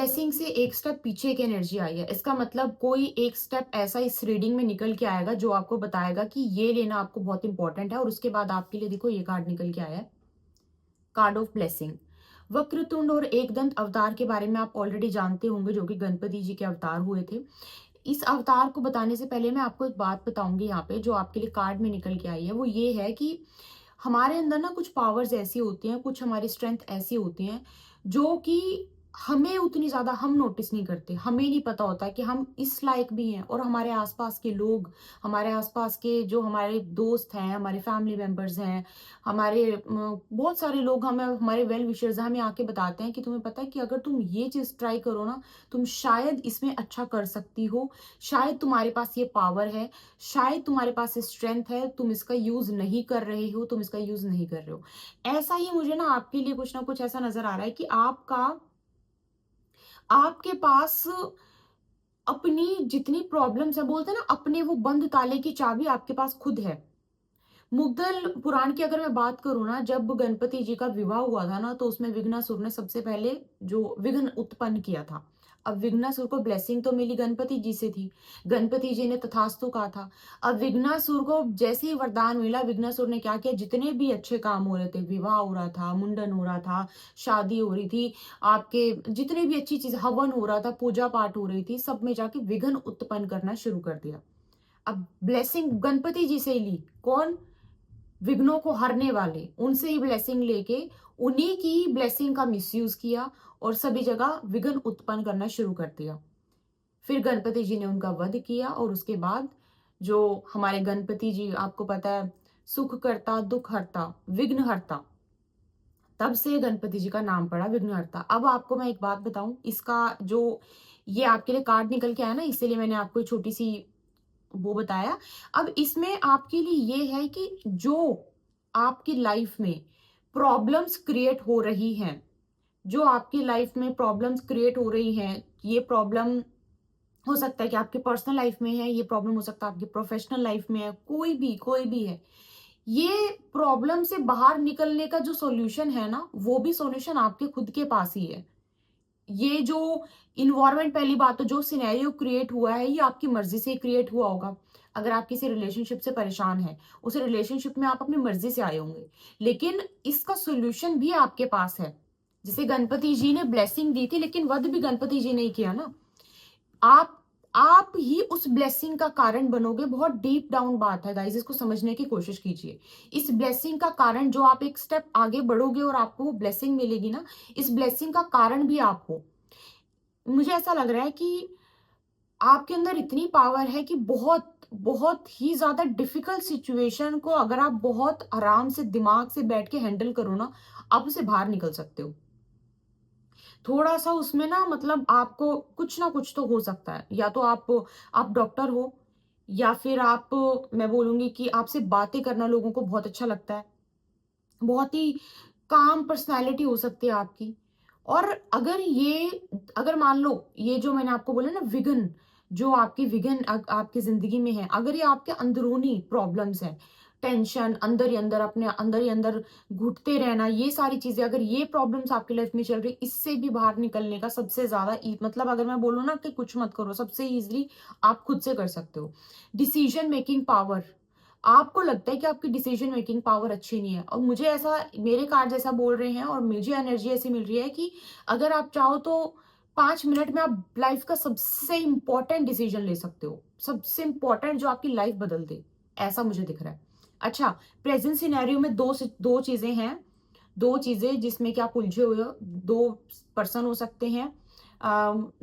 Blessing से एक step पीछे की एनर्जी आई है। इसका मतलब कोई एक स्टेप ऐसा इस रीडिंग में निकल के आएगा जो आपको बताएगा कि ये लेना आपको बहुत इंपॉर्टेंट है। और उसके बाद आपके लिए देखो ये कार्ड निकल के आया है, कार्ड ऑफ ब्लेसिंग। वक्रतुंड और एकदंत अवतार के बारे में आप ऑलरेडी जानते होंगे, जो कि गणपति जी के अवतार हुए थे। इस अवतार को बताने से पहले मैं आपको एक बात बताऊंगी यहाँ पे, जो आपके लिए कार्ड में निकल के आई है। वो ये है कि हमारे अंदर ना कुछ पावर्स ऐसी होती हैं, कुछ हमारी स्ट्रेंथ ऐसी होती हैं जो कि हमें उतनी ज्यादा हम नोटिस नहीं करते। हमें नहीं पता होता कि हम इस लायक भी हैं, और हमारे आसपास के लोग, हमारे आसपास के जो हमारे दोस्त हैं, हमारे फैमिली मेंबर्स हैं, हमारे बहुत सारे लोग हमें, हमारे वेल विशर्स हमें आके बताते हैं कि तुम्हें पता है कि अगर तुम ये चीज ट्राई करो ना, तुम शायद इसमें अच्छा कर सकती हो, शायद तुम्हारे पास ये पावर है, शायद तुम्हारे पास स्ट्रेंथ है, तुम इसका यूज नहीं कर रहे हो, तुम इसका यूज नहीं कर रहे हो। ऐसा ही मुझे ना कुछ ऐसा नजर आ रहा है कि आपके पास अपनी जितनी प्रॉब्लम्स है, बोलते हैं ना, अपने वो बंद ताले की चाबी आपके पास खुद है। मुगदल पुराण की अगर मैं बात करूं ना, जब गणपति जी का विवाह हुआ था ना, तो उसमें विघ्नासुर ने सबसे पहले जो विघ्न उत्पन्न किया था। अब विघ्नासुर को ब्लेसिंग तो मिली गणपति जी से थी, गणपति जी ने तथास्तु कहा था। अब विघ्नासुर को जैसे ही वरदान मिला, विघ्नासुर ने क्या किया, जितने भी अच्छे काम हो रहे थे, विवाह हो रहा था, मुंडन हो रहा था, शादी हो रही थी, आपके जितने भी अच्छी चीज, हवन हो रहा था, पूजा पाठ हो रही थी, सब में जाके विघ्न उत्पन्न करना शुरू कर दिया। अब ब्लेसिंग गणपति जी से ही ली, कौन, विघ्नों को हरने वाले, उनसे ही ब्लेसिंग लेके उन्हीं की ब्लेसिंग का मिसयूज किया और सभी जगह विघ्न उत्पन्न करना शुरू कर दिया। फिर गणपति जी ने उनका वध किया, और उसके बाद जो हमारे गणपति जी, आपको पता है, सुख करता, दुख हरता, विघ्न हरता, तब से गणपति जी का नाम पड़ा विघ्नहर्ता। अब आपको मैं एक बात बताऊं, इसका जो ये आपके लिए कार्ड निकल के आया ना, इसीलिए मैंने आपको एक छोटी सी वो बताया। अब इसमें आपके लिए ये है कि जो आपकी लाइफ में प्रॉब्लम्स क्रिएट हो रही हैं, जो आपकी लाइफ में प्रॉब्लम्स क्रिएट हो रही हैं, ये प्रॉब्लम हो सकता है कि आपके पर्सनल लाइफ में है, ये प्रॉब्लम हो सकता है आपकी प्रोफेशनल लाइफ में है, कोई भी है। ये प्रॉब्लम से बाहर निकलने का जो सॉल्यूशन है ना, वो भी सॉल्यूशन आपके खुद के पास ही है। ये जो इन्वायरमेंट, पहली बात तो जो सिनेरियो क्रिएट हुआ है, ये आपकी मर्जी से क्रिएट हुआ होगा। अगर आप किसी रिलेशनशिप से परेशान हैं, उस रिलेशनशिप में आप अपनी मर्जी से आए होंगे, लेकिन इसका सॉल्यूशन भी आपके पास है। जैसे गणपति जी ने ब्लेसिंग दी थी, लेकिन वध भी गणपति जी ने ही किया ना। आप आप ही उस ब्लेसिंग का कारण बनोगे। बहुत डीप डाउन बात है गाइस, इसको समझने की कोशिश कीजिए। इस ब्लेसिंग का कारण, जो आप एक स्टेप आगे बढ़ोगे और आपको वो ब्लेसिंग मिलेगी ना, इस ब्लेसिंग का कारण भी आप हो। मुझे ऐसा लग रहा है कि आपके अंदर इतनी पावर है कि बहुत बहुत ही ज्यादा डिफिकल्ट सिचुएशन को अगर आप बहुत आराम से दिमाग से बैठ के हैंडल करो ना, आप उसे बाहर निकल सकते हो। थोड़ा सा उसमें ना, मतलब आपको कुछ ना कुछ तो हो सकता है। या तो आप डॉक्टर हो, या फिर आप, मैं बोलूंगी कि आपसे बातें करना लोगों को बहुत अच्छा लगता है, बहुत ही काम पर्सनालिटी हो सकती है आपकी। और अगर मान लो ये जो मैंने आपको बोला ना, विघन, जो आपकी विघन आपकी जिंदगी में है, अगर ये आपके अंदरूनी प्रॉब्लम्स है, टेंशन, अंदर ही अंदर, अपने अंदर ही अंदर घुटते रहना, ये सारी चीजें, अगर ये प्रॉब्लम्स आपकी लाइफ में चल रही, इससे भी बाहर निकलने का सबसे ज्यादा मतलब अगर मैं बोलूँ ना कि कुछ मत करो, सबसे इजीली आप खुद से कर सकते हो। डिसीजन मेकिंग पावर, आपको लगता है कि आपकी डिसीजन मेकिंग पावर अच्छी नहीं है, और मुझे ऐसा, मेरे कार्ड जैसा बोल रहे हैं, और मुझे एनर्जी ऐसी मिल रही है कि अगर आप चाहो तो 5 मिनट में आप लाइफ का सबसे इंपॉर्टेंट डिसीजन ले सकते हो, सबसे इंपॉर्टेंट जो आपकी लाइफ बदल दे, ऐसा मुझे दिख रहा है। अच्छा, प्रेजेंट सिनेरियो में दो चीजें हैं, दो चीजें जिसमें कि आप उलझे हुए हो, दो पर्सन हो सकते हैं,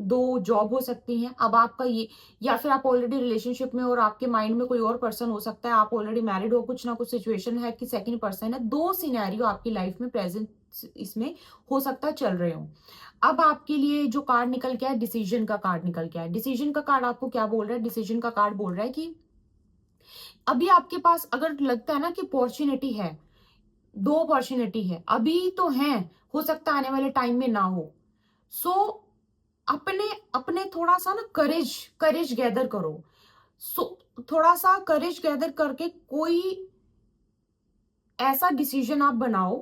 दो जॉब हो सकती हैं। अब आपका ये, या फिर आप ऑलरेडी रिलेशनशिप में हो और आपके माइंड में कोई और पर्सन हो सकता है, आप ऑलरेडी मैरिड हो, कुछ ना कुछ सिचुएशन है कि सेकंड पर्सन है। दो सिनेरियो आपकी लाइफ में प्रेजेंट इसमें हो सकता है चल रहे हो। अब आपके लिए जो कार्ड निकल के आया, डिसीजन का कार्ड निकल के आया। डिसीजन का कार्ड आपको क्या बोल रहा है? डिसीजन का कार्ड बोल रहा है कि अभी आपके पास अगर लगता है ना कि अपॉर्चुनिटी है, दो अपॉर्चुनिटी है, अभी तो है, हो सकता है आने वाले टाइम में ना हो। सो अपने अपने थोड़ा सा ना करेज करेज गैदर करो। सो थोड़ा सा करेज गैदर करके कोई ऐसा डिसीजन आप बनाओ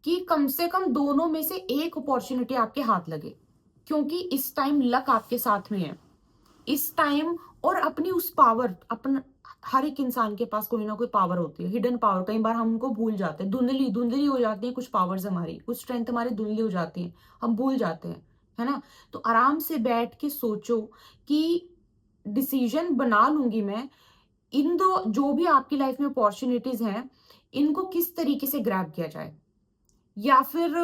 कि कम से कम दोनों में से एक अपॉर्चुनिटी आपके हाथ लगे। क्योंकि इस टाइम लक आपके साथ में है इस टाइम। और अपनी उस पावर, अपन हर एक इंसान के पास कोई ना कोई पावर होती है, हिडन पावर। कई बार हम उनको भूल जाते हैं, धुंधली धुंधली हो जाती है कुछ पावर्स हमारी, कुछ स्ट्रेंथ हमारी धुंधली हो जाती है, हम भूल जाते हैं, है ना। तो आराम से बैठ के सोचो कि डिसीजन बना लूंगी मैं, इन दो जो भी आपकी लाइफ में अपॉर्चुनिटीज हैं इनको किस तरीके से ग्रैब किया जाए। या फिर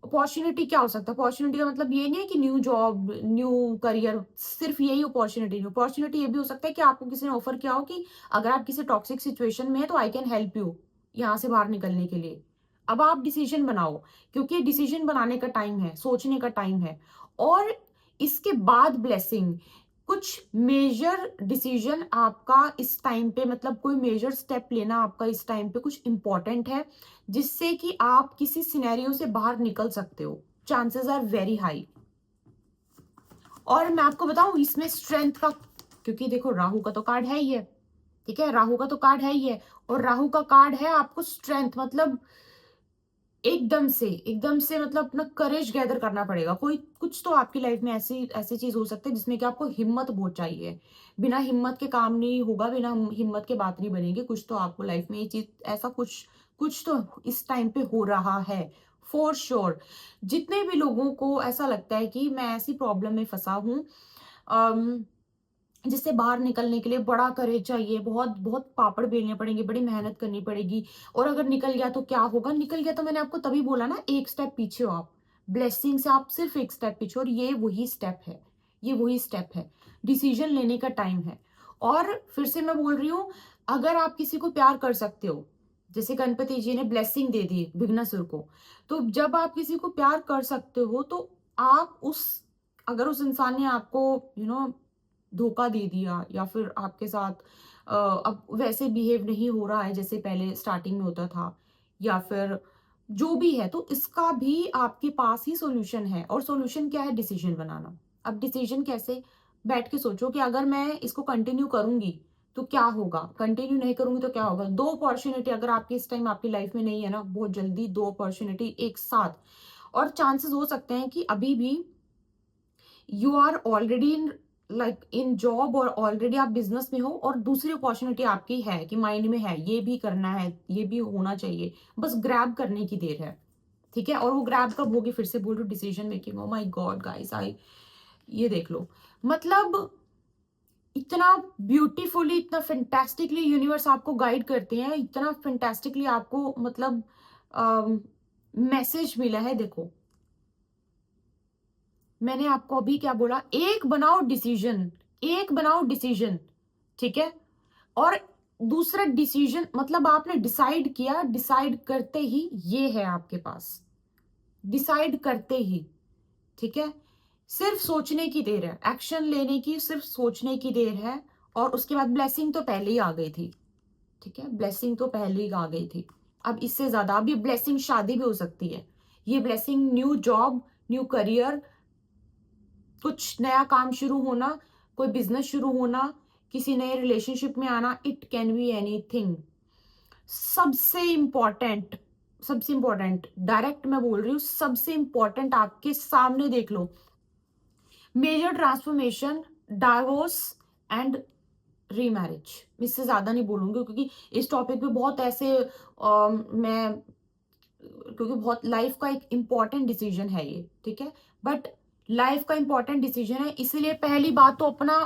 अपॉर्चुनिटी क्या हो सकता है, अपॉर्चुनिटी का मतलब ये नहीं है कि न्यू जॉब न्यू करियर, सिर्फ यही अपॉर्चुनिटी नहीं। अपॉर्चुनिटी ये भी हो सकता है कि आपको किसी ने ऑफर किया हो कि अगर आप किसी टॉक्सिक सिचुएशन में है तो आई कैन हेल्प यू यहाँ से बाहर निकलने के लिए। अब आप डिसीजन बनाओ, क्योंकि डिसीजन बनाने का टाइम है, सोचने का टाइम है। और इसके बाद ब्लेसिंग, कुछ मेजर डिसीजन आपका इस टाइम पे, मतलब कोई मेजर स्टेप लेना आपका इस टाइम पे कुछ इंपॉर्टेंट है, जिससे कि आप किसी सिनेरियो से बाहर निकल सकते हो। Chances are very high. और मैं आपको बताऊं इसमें स्ट्रेंथ का, क्योंकि देखो राहु का तो कार्ड है ही है, ठीक है, राहु का तो कार्ड है ही है। और राहु का कार्ड है आपको स्ट्रेंथ, मतलब एकदम से मतलब अपना करेज गैदर करना पड़ेगा। कोई कुछ तो आपकी लाइफ में ऐसी ऐसी चीज हो सकती है जिसमें कि आपको हिम्मत बहुत चाहिए। बिना हिम्मत के काम नहीं होगा, बिना हिम्मत के बात नहीं बनेगी। कुछ तो आपको लाइफ में ये चीज ऐसा कुछ कुछ तो इस टाइम पे हो रहा है फॉर श्योर। जितने भी लोगों को ऐसा लगता है कि मैं ऐसी प्रॉब्लम में फंसा हूं जिससे बाहर निकलने के लिए बड़ा करेज चाहिए, बहुत बहुत पापड़ बेलने पड़ेंगे, बड़ी मेहनत करनी पड़ेगी। और अगर निकल गया तो क्या होगा, निकल गया तो मैंने आपको तभी बोला ना, एक स्टेप पीछे हो आप, ब्लेसिंग से आप सिर्फ एक स्टेप पीछे। और ये वही स्टेप है, ये वही स्टेप है, डिसीजन लेने का टाइम है। और फिर से मैं बोल रही हूं, अगर आप किसी को प्यार कर सकते हो, जैसे गणपति जी ने ब्लेसिंग दे दी विघ्नासुर को, तो जब आप किसी को प्यार कर सकते हो तो आप उस, अगर उस इंसान ने आपको धोखा दे दिया, या फिर आपके साथ अब वैसे बिहेव नहीं हो रहा है जैसे पहले स्टार्टिंग में होता था, या फिर जो भी है, तो इसका भी आपके पास ही सॉल्यूशन है। और सॉल्यूशन क्या है, डिसीजन बनाना। अब डिसीजन कैसे, बैठ के सोचो कि अगर मैं इसको कंटिन्यू करूंगी तो क्या होगा, कंटिन्यू नहीं करूंगी तो क्या होगा। दो अपॉर्चुनिटी अगर आपकी इस टाइम आपकी लाइफ में नहीं है ना, बहुत जल्दी दो अपॉर्चुनिटी एक साथ। और चांसेस हो सकते हैं कि अभी भी you are already in like in job, और ऑलरेडी आप बिजनेस में हो, और दूसरी अपॉर्चुनिटी आपकी है कि माइंड में है ये भी करना है, ये भी होना चाहिए, बस ग्रैब करने की देर है, ठीक है। और वो ग्रैब कब होगी, फिर से बोल रही हूँ, decision making. Oh my god guys, आई ये देख लो, मतलब इतना ब्यूटीफुली, इतना फैंटास्टिकली यूनिवर्स आपको गाइड करते हैं, इतना फैंटास्टिकली आपको मतलब मैसेज मिला है। देखो मैंने आपको अभी क्या बोला, एक बनाओ डिसीजन, एक बनाओ डिसीजन, ठीक है। और दूसरा डिसीजन मतलब आपने डिसाइड किया, डिसाइड करते ही ये है आपके पास, डिसाइड करते ही, ठीक है। सिर्फ सोचने की देर है, एक्शन लेने की सिर्फ सोचने की देर है। और उसके बाद ब्लेसिंग तो पहले ही आ गई थी, ठीक है, ब्लेसिंग तो पहले ही आ गई थी। अब इससे ज्यादा, अब ये ब्लेसिंग शादी भी हो सकती है, ये blessing new job, new career, कुछ नया काम शुरू होना, कोई बिजनेस शुरू होना, किसी नए रिलेशनशिप में आना, इट कैन बी एनीथिंग। सबसे इंपॉर्टेंट, सबसे इंपॉर्टेंट, डायरेक्ट मैं बोल रही हूँ, सबसे इंपॉर्टेंट आपके सामने देख लो, major transformation, divorce and remarriage. इससे ज्यादा नहीं बोलूंगी क्योंकि इस टॉपिक पे बहुत ऐसे मैं, क्योंकि बहुत लाइफ का एक इंपॉर्टेंट डिसीजन है ये, ठीक है। बट लाइफ का इंपॉर्टेंट डिसीजन है, इसलिए पहली बात तो अपना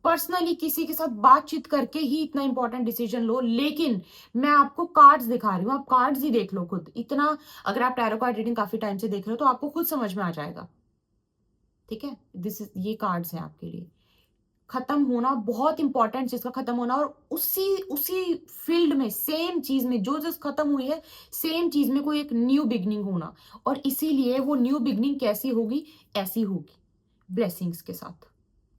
पर्सनली किसी के साथ बातचीत करके ही इतना इंपॉर्टेंट डिसीजन लो। लेकिन मैं आपको कार्ड्स दिखा रही हूँ, आप कार्ड्स ही देख लो खुद, इतना अगर आप टैरो कार्ड रीडिंग काफी टाइम से देख रहे हो तो आपको खुद समझ में आ जाएगा, ठीक है। दिस इज, ये कार्ड्स हैं आपके लिए। खत्म होना बहुत इंपॉर्टेंट चीज का खत्म होना, और उसी उसी फील्ड में, सेम चीज में जो चीज खत्म हुई है, सेम चीज में कोई एक न्यू बिगनिंग होना। और इसीलिए वो न्यू बिगनिंग कैसी होगी, ऐसी होगी, ब्लेसिंग्स के साथ,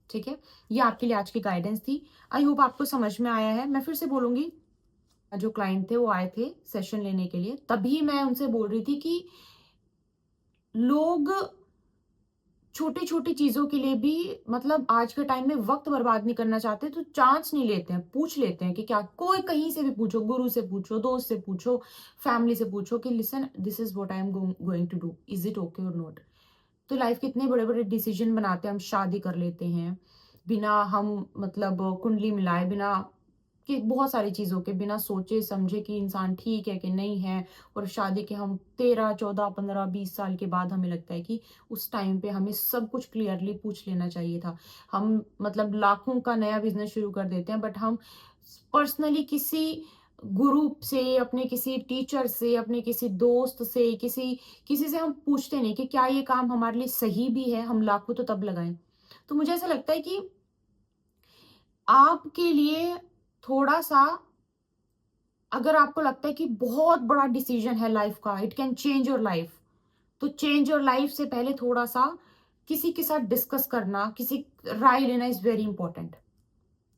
ठीक है। ये आपके लिए आज की गाइडेंस थी, आई होप आपको समझ में आया है। मैं फिर से बोलूंगी, जो क्लाइंट थे वो आए थे सेशन लेने के लिए, तभी मैं उनसे बोल रही थी कि लोग छोटी छोटी चीजों के लिए भी, मतलब आज के टाइम में वक्त बर्बाद नहीं करना चाहते, तो चांस नहीं लेते हैं, पूछ लेते हैं कि क्या, कोई कहीं से भी पूछो, गुरु से पूछो, दोस्त से पूछो, फैमिली से पूछो कि listen this is what I am going to do, is it okay or not. तो लाइफ के इतने बड़े-बड़े डिसीजन बनाते हैं, हम शादी कर लेते हैं, बिना हम मतलब कुंडली मिलाए, बिना कि बहुत सारी चीज़ों के, बिना सोचे-समझे कि इंसान ठीक है कि नहीं है, और शादी के हम 13, 14, 15, 20 साल के बाद हमें लगता है कि उस टाइम पे हमें सब कुछ क्लियरली पूछ लेना चाहिए था। हम मतलब लाखों का नया बिज़नेस शुरू कर देते हैं, बट हम पर्सनली किसी गुरु से, अपने किसी टीचर से, अपने किसी दोस्त से, किसी से हम पूछते नहीं कि क्या ये काम हमारे लिए सही भी है, हम लाखों तो तब लगाएँ। तो मुझे ऐसा लगता है कि आपके लिए थोड़ा-सा, अगर आपको लगता है कि बहुत बड़ा डिसीजन है लाइफ का, it can change your life, तो चेंज योर लाइफ से पहले थोड़ा-सा किसी के साथ डिस्कस करना, किसी राय लेना इज़ वेरी इंपॉर्टेंट,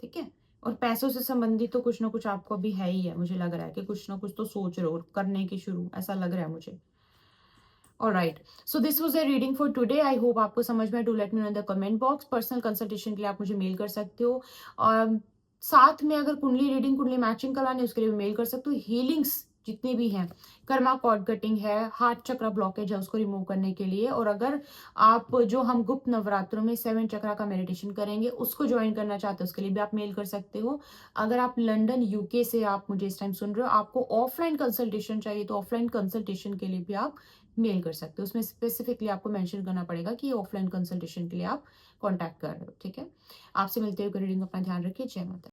ठीक है? और पैसों से संबंधित तो कुछ ना कुछ आपको अभी है ही है, मुझे लग रहा है कि कुछ ना कुछ तो सोच रहे हो करने की शुरू, ऐसा लग रहा है मुझे। Alright, so this was a reading for today. I hope आपको समझ में आए। Do let me know in the comment box. Personal consultation के लिए आप मुझे मेल कर सकते हो। साथ में अगर कुंडली रीडिंग, कुंडली मैचिंग करानी है, उसके लिए भी मेल कर सकते हो। हीलिंग्स जितनी भी हैं, कर्मा कॉर्ड कटिंग है, हार्ट चक्र ब्लॉकेज है, उसको रिमूव करने के लिए, और अगर आप जो हम गुप्त नवरात्रों में 7 चक्रा का मेडिटेशन करेंगे, उसको ज्वाइन करना चाहते हो, उसके लिए भी आप मेल कर सकते हो। अगर आप लंदन, यूके से आप मुझे इस टाइम सुन रहे हो, आपको ऑफलाइन कंसल्टेशन चाहिए, तो ऑफलाइन कंसल्टेशन के लिए भी आप मेल कर सकते हो। उसमें स्पेसिफिकली आपको मेंशन करना पड़ेगा कि ऑफलाइन कंसल्टेशन के लिए आप कॉन्टैक्ट कर रहे हो, ठीक है? आपसे मिलते हुए रीडिंग, अपना ध्यान रखिए। जय माता दी।